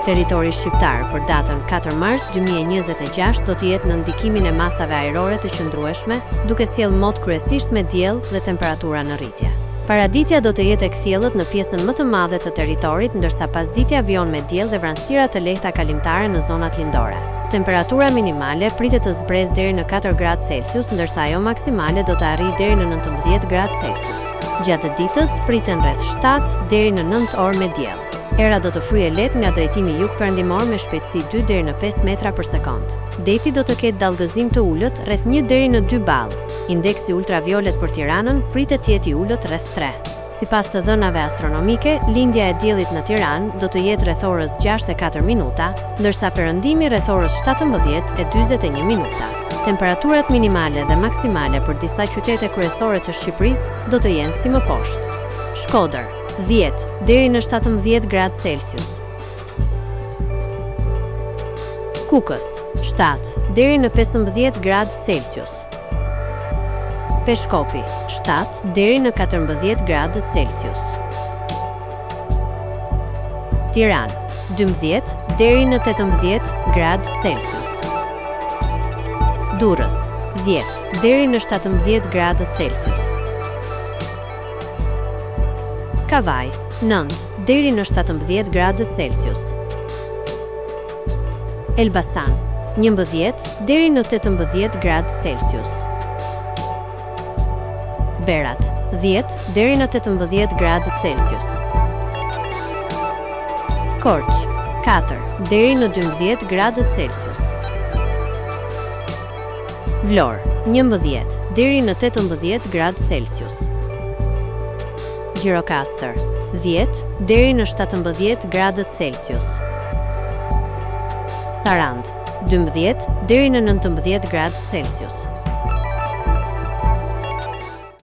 Territori shqiptar për datën 4 mars 2026 do të jetë në ndikimin e masave ajrore të qëndrueshme, duke sjellë mot kryesisht me diell dhe temperatura në rritje. Paraditja do të jetë e kthjellët në pjesën më të madhe të territorit, ndërsa pasditja vjon me diell dhe vranësira të lehta kalimtare në zonat lindore. Temperatura minimale pritet të zbresë deri në 4 gradë Celsius, ndërsa ajo maksimale do të arrijë deri në 19 gradë Celsius. Gjatë ditës priten rreth 7 deri në 9 orë me diell. Era do të fryjë lehtë nga drejtimi jug-perëndimor me shpejtësi 2 deri në 5 metra për sekond. Deti do të ketë dallgëzim të ulët rreth 1 deri në 2 ball. Indeksi ultraviolet për Tiranën pritet të jetë i ulët rreth 3. Sipas të dhënave astronomike, lindja e diellit në Tiranë do të jetë rreth orës 6:04 minuta, ndërsa perëndimi rreth orës 17:41 minuta. Temperaturat minimale dhe maksimale për disa qytete kryesore të Shqipërisë do të jenë si më poshtë. Shkodër 10 deri në 17 gradë Celsius. Kukës 7 deri në 15 gradë Celsius. Peshkopi 7 deri në 14 gradë Celsius. Tiranë 12 deri në 18 gradë Celsius. Durrës 10 deri në 17 gradë Celsius. Kavaj 9 deri në 17 gradë Celsius. Elbasan 11 deri në 18 gradë Celsius. Berat 10 deri në 18 gradë Celsius. Korç 4 deri në 12 gradë Celsius. Vlorë 11 deri në 18 gradë Celsius. Gjirokastër 10 deri në 17 gradë Celsius. Sarand 12 deri në 19 gradë Celsius.